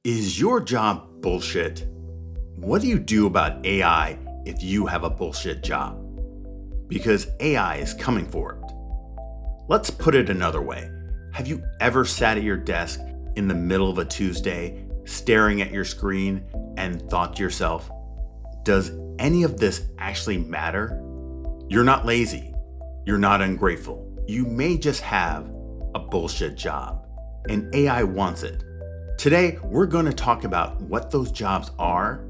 Is your job bullshit? What do you do about AI if you have a bullshit job? Because AI is coming for it. Let's put it another way. Have you ever sat at your desk in the middle of a Tuesday, staring at your screen and thought to yourself, does any of this actually matter? You're not lazy. You're not ungrateful. You may just have a bullshit job, and AI wants it. Today, we're going to talk about what those jobs are,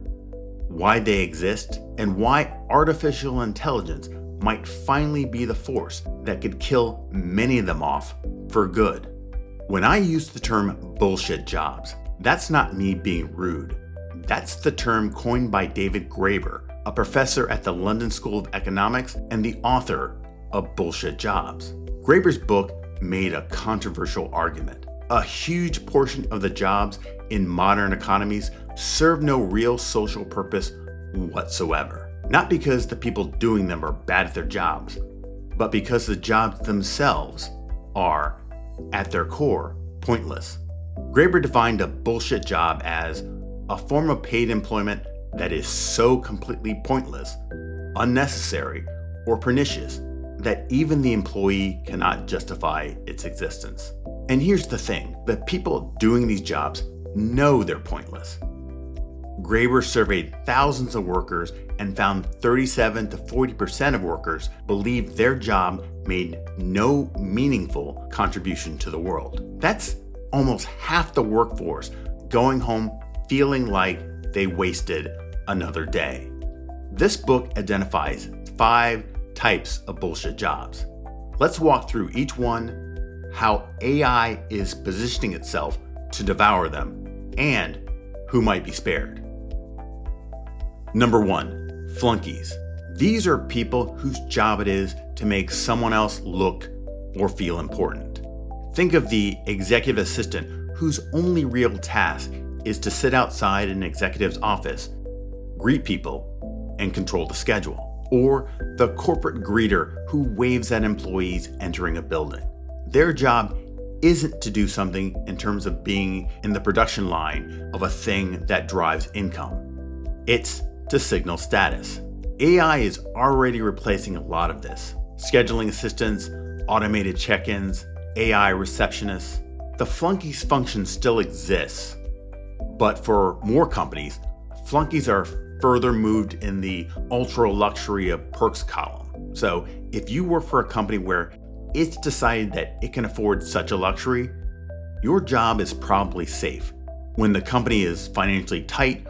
why they exist, and why artificial intelligence might finally be the force that could kill many of them off for good. When I use the term bullshit jobs, that's not me being rude. That's the term coined by David Graeber, a professor at the London School of Economics and the author of Bullshit Jobs. Graeber's book made a controversial argument. A huge portion of the jobs in modern economies serve no real social purpose whatsoever. Not because the people doing them are bad at their jobs, but because the jobs themselves are, at their core, pointless. Graeber defined a bullshit job as a form of paid employment that is so completely pointless, unnecessary, or pernicious that even the employee cannot justify its existence. And here's the thing, the people doing these jobs know they're pointless. Graeber surveyed thousands of workers and found 37 to 40% of workers believed their job made no meaningful contribution to the world. That's almost half the workforce going home feeling like they wasted another day. This book identifies 5 types of bullshit jobs. Let's walk through each one, how AI is positioning itself to devour them, and who might be spared. Number 1, flunkies. These are people whose job it is to make someone else look or feel important. Think of the executive assistant whose only real task is to sit outside an executive's office, greet people, and control the schedule. Or the corporate greeter who waves at employees entering a building. Their job isn't to do something in terms of being in the production line of a thing that drives income. It's to signal status. AI is already replacing a lot of this. Scheduling assistants, automated check-ins, AI receptionists. The flunkies function still exists, but for more companies, flunkies are further moved in the ultra luxury of perks column. So if you work for a company where it's decided that it can afford such a luxury, your job is probably safe. When the company is financially tight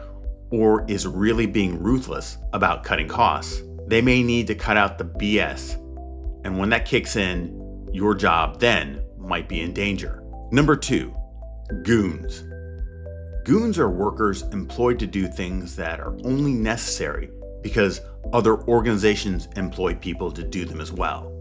or is really being ruthless about cutting costs, they may need to cut out the BS. And when that kicks in, your job then might be in danger. Number 2, goons. Goons are workers employed to do things that are only necessary because other organizations employ people to do them as well.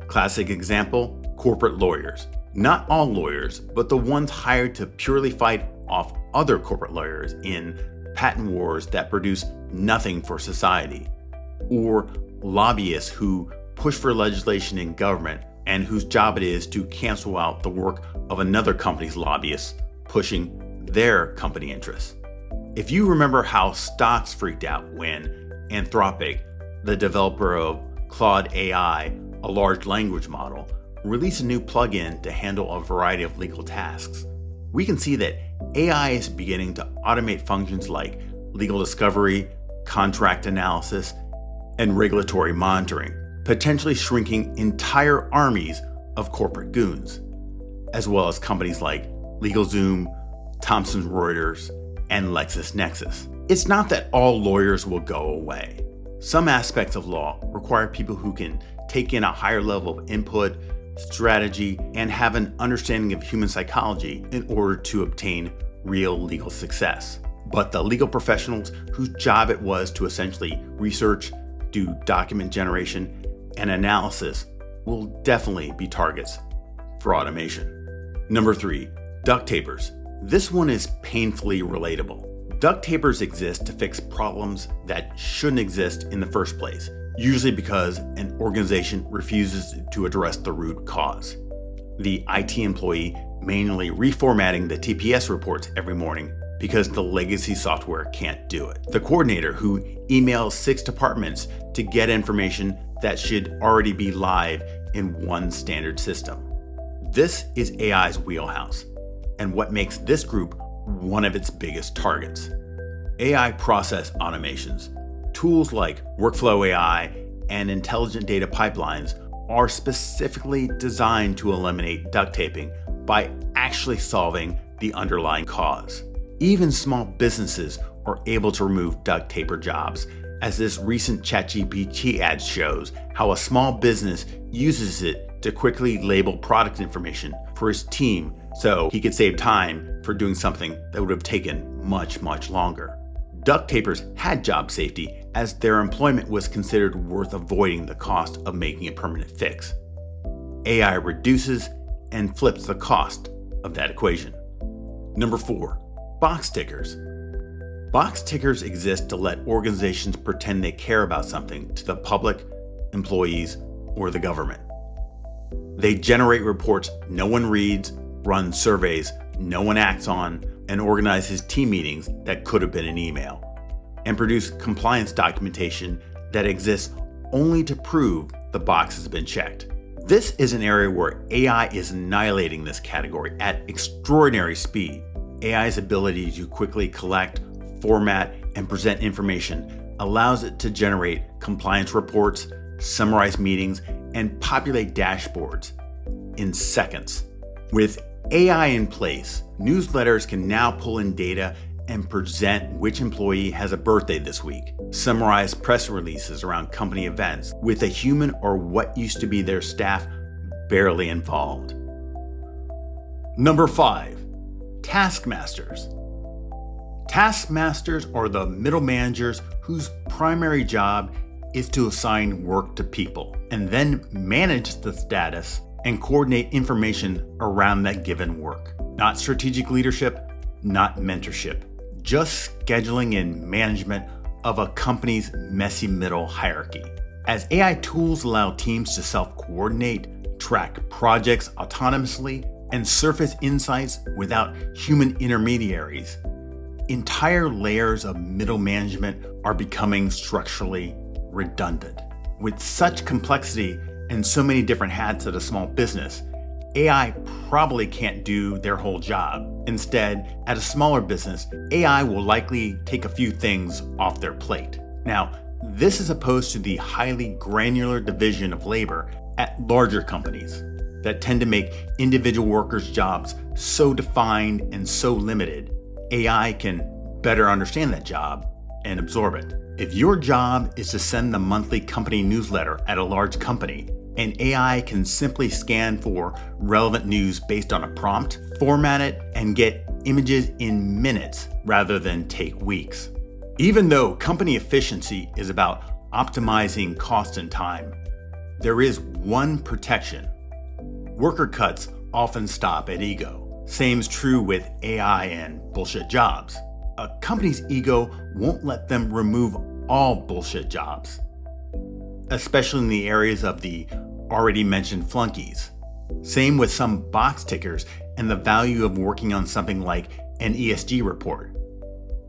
Classic example, corporate lawyers. Not all lawyers, but the ones hired to purely fight off other corporate lawyers in patent wars that produce nothing for society. Or lobbyists who push for legislation in government and whose job it is to cancel out the work of another company's lobbyists pushing their company interests. If you remember how stocks freaked out when Anthropic, the developer of Claude AI, a large language model, released a new plugin to handle a variety of legal tasks, we can see that AI is beginning to automate functions like legal discovery, contract analysis, and regulatory monitoring, potentially shrinking entire armies of corporate goons, as well as companies like LegalZoom, Thomson Reuters, and LexisNexis. It's not that all lawyers will go away. Some aspects of law require people who can take in a higher level of input, strategy, and have an understanding of human psychology in order to obtain real legal success. But the legal professionals whose job it was to essentially research, do document generation, and analysis will definitely be targets for automation. Number 3, duct tapers. This one is painfully relatable. Duct tapers exist to fix problems that shouldn't exist in the first place, usually because an organization refuses to address the root cause. The IT employee manually reformatting the TPS reports every morning because the legacy software can't do it. The coordinator who emails 6 departments to get information that should already be live in one standard system. This is AI's wheelhouse, and what makes this group one of its biggest targets. AI process automations, tools like workflow AI and intelligent data pipelines are specifically designed to eliminate duct taping by actually solving the underlying cause. Even small businesses are able to remove duct taper jobs, as this recent ChatGPT ad shows how a small business uses it to quickly label product information for his team so he could save time for doing something that would have taken much, much longer. Duct tapers had job safety as their employment was considered worth avoiding the cost of making a permanent fix. AI reduces and flips the cost of that equation. Number 4, box tickers. Box tickers exist to let organizations pretend they care about something to the public, employees, or the government. They generate reports no one reads, run surveys no one acts on, and organizes team meetings that could have been an email, and produce compliance documentation that exists only to prove the box has been checked. This is an area where AI is annihilating this category at extraordinary speed. AI's ability to quickly collect, format, and present information allows it to generate compliance reports, summarize meetings, and populate dashboards in seconds. With AI in place, newsletters can now pull in data and present which employee has a birthday this week, summarize press releases around company events with a human or what used to be their staff barely involved. Number 5, taskmasters. Taskmasters are the middle managers whose primary job is to assign work to people and then manage the status and coordinate information around that given work. Not strategic leadership, not mentorship, just scheduling and management of a company's messy middle hierarchy. As AI tools allow teams to self-coordinate, track projects autonomously, and surface insights without human intermediaries, entire layers of middle management are becoming structurally redundant. With such complexity and so many different hats at a small business, AI probably can't do their whole job. Instead, at a smaller business, AI will likely take a few things off their plate. Now, this is opposed to the highly granular division of labor at larger companies that tend to make individual workers' jobs so defined and so limited, AI can better understand that job and absorb it. If your job is to send the monthly company newsletter at a large company, and AI can simply scan for relevant news based on a prompt, format it, and get images in minutes rather than take weeks. Even though company efficiency is about optimizing cost and time, there is one protection. Worker cuts often stop at ego. Same's true with AI and bullshit jobs. A company's ego won't let them remove all bullshit jobs, especially in the areas of the already mentioned flunkies. Same with some box tickers and the value of working on something like an ESG report,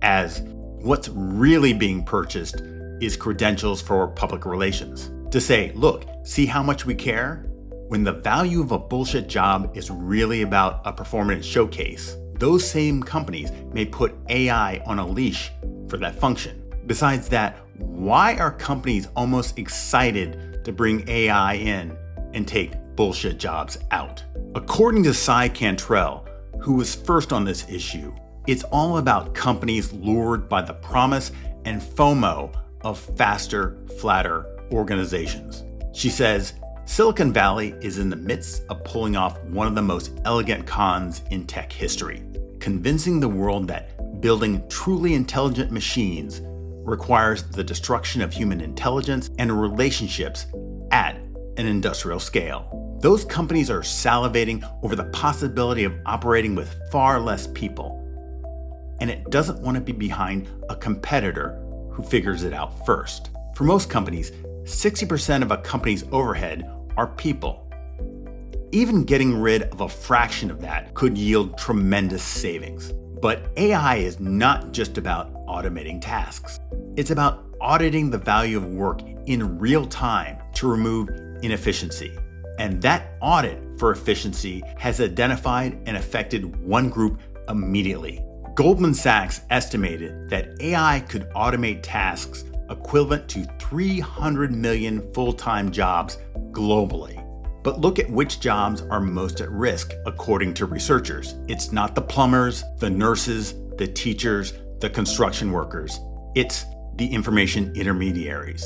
as what's really being purchased is credentials for public relations. To say, look, see how much we care? When the value of a bullshit job is really about a performance showcase, those same companies may put AI on a leash for that function. Besides that, why are companies almost excited to bring AI in and take bullshit jobs out? According to Cy Cantrell, who was first on this issue, it's all about companies lured by the promise and FOMO of faster, flatter organizations. She says, Silicon Valley is in the midst of pulling off one of the most elegant cons in tech history, convincing the world that building truly intelligent machines requires the destruction of human intelligence and relationships at an industrial scale. Those companies are salivating over the possibility of operating with far less people, and it doesn't want to be behind a competitor who figures it out first. For most companies, 60% of a company's overhead are people. Even getting rid of a fraction of that could yield tremendous savings. But AI is not just about automating tasks. It's about auditing the value of work in real time to remove inefficiency. And that audit for efficiency has identified and affected one group immediately. Goldman Sachs estimated that AI could automate tasks equivalent to 300 million full-time jobs globally. But look at which jobs are most at risk, according to researchers. It's not the plumbers, the nurses, the teachers, the construction workers. It's the information intermediaries.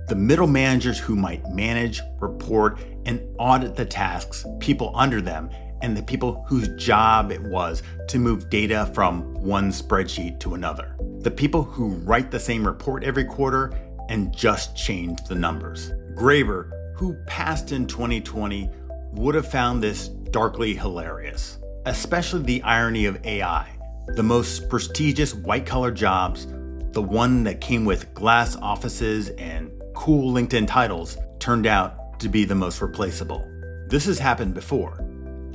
The middle managers who might manage, report, and audit the tasks, people under them, and the people whose job it was to move data from one spreadsheet to another. The people who write the same report every quarter and just change the numbers. Graeber, who passed in 2020, would have found this darkly hilarious, especially the irony of AI. The most prestigious white-collar jobs, the one that came with glass offices and cool LinkedIn titles, turned out to be the most replaceable. This has happened before.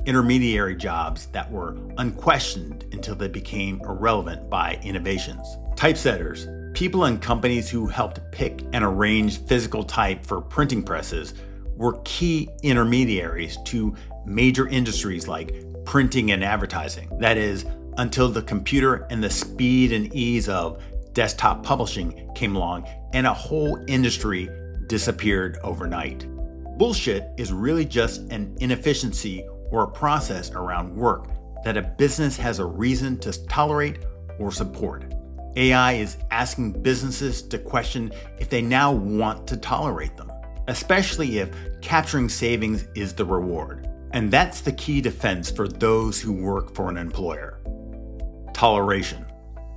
Intermediary jobs that were unquestioned until they became irrelevant by innovations. Typesetters, people and companies who helped pick and arrange physical type for printing presses, were key intermediaries to major industries like printing and advertising. That is, until the computer and the speed and ease of desktop publishing came along and a whole industry disappeared overnight. Bullshit is really just an inefficiency or a process around work that a business has a reason to tolerate or support. AI is asking businesses to question if they now want to tolerate them, especially if capturing savings is the reward. And that's the key defense for those who work for an employer. Toleration.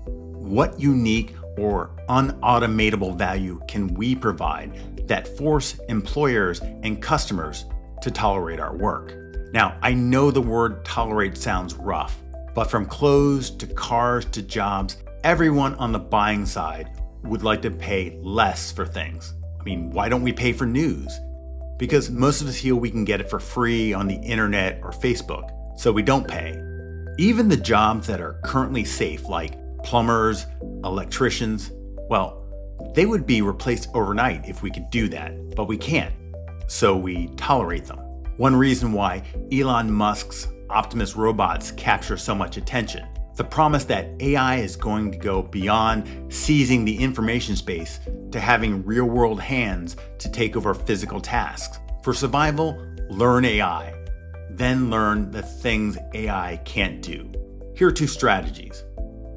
What unique or unautomatable value can we provide that force employers and customers to tolerate our work? Now, I know the word tolerate sounds rough, but from clothes to cars to jobs, everyone on the buying side would like to pay less for things. I mean, why don't we pay for news? Because most of us feel we can get it for free on the internet or Facebook, so we don't pay. Even the jobs that are currently safe, like plumbers, electricians, well, they would be replaced overnight if we could do that, but we can't, so we tolerate them. One reason why Elon Musk's Optimus robots capture so much attention. The promise that AI is going to go beyond seizing the information space to having real-world hands to take over physical tasks. For survival, learn AI. Then learn the things AI can't do. Here are 2 strategies.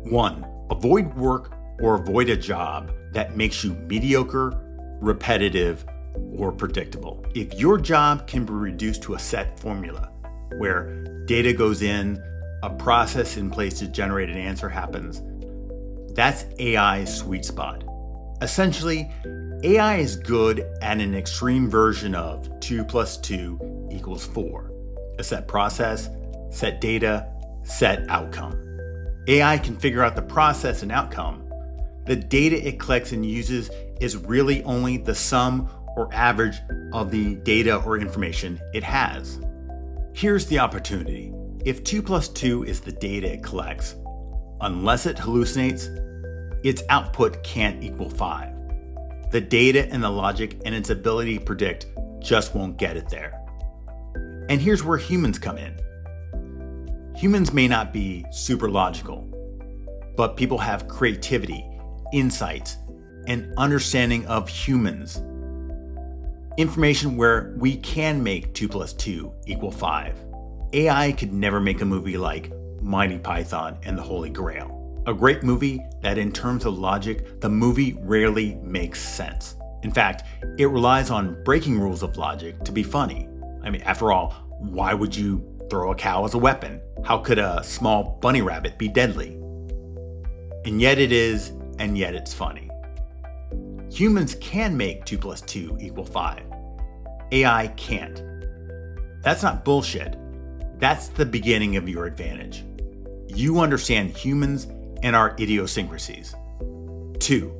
1. Avoid work or avoid a job that makes you mediocre, repetitive, or predictable. If your job can be reduced to a set formula, where data goes in, a process in place to generate an answer happens, that's AI's sweet spot. Essentially, AI is good at an extreme version of 2 + 2 = 4. A set process, set data, set outcome. AI can figure out the process and outcome. The data it collects and uses is really only the sum or average of the data or information it has. Here's the opportunity. If 2 + 2 is the data it collects, unless it hallucinates, its output can't equal 5. The data and the logic and its ability to predict just won't get it there. And here's where humans come in. Humans may not be super logical, but people have creativity, insights, and understanding of humans. Information where we can make 2 + 2 = 5. AI could never make a movie like Monty Python and the Holy Grail. A great movie that in terms of logic, the movie rarely makes sense. In fact, it relies on breaking rules of logic to be funny. I mean, after all, why would you throw a cow as a weapon? How could a small bunny rabbit be deadly? And yet it is, and yet it's funny. Humans can make 2 + 2 = 5. AI can't. That's not bullshit. That's the beginning of your advantage. You understand humans and our idiosyncrasies. 2.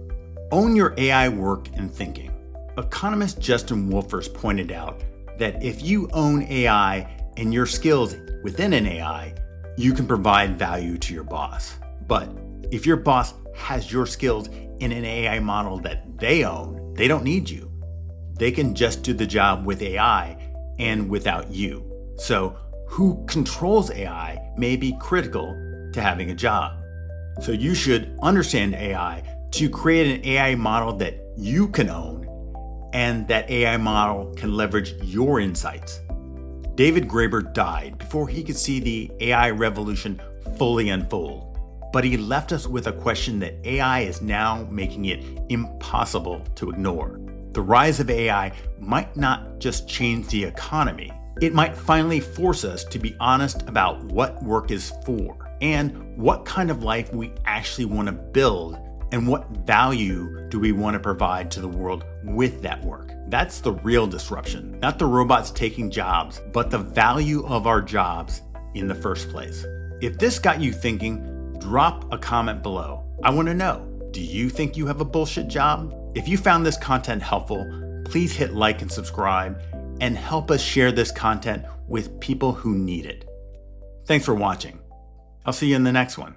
Own your AI work and thinking. Economist Justin Wolfers pointed out that if you own AI and your skills within an AI, you can provide value to your boss. But if your boss has your skills in an AI model that they own, they don't need you. They can just do the job with AI and without you. So who controls AI may be critical to having a job. So you should understand AI to create an AI model that you can own and that AI model can leverage your insights. David Graeber died before he could see the AI revolution fully unfold, but he left us with a question that AI is now making it impossible to ignore. The rise of AI might not just change the economy, it might finally force us to be honest about what work is for and what kind of life we actually want to build and what value do we want to provide to the world with that work. That's the real disruption, not the robots taking jobs, but the value of our jobs in the first place. If this got you thinking, drop a comment below. I want to know, do you think you have a bullshit job? If you found this content helpful, please hit like and subscribe and help us share this content with people who need it. Thanks for watching. I'll see you in the next one.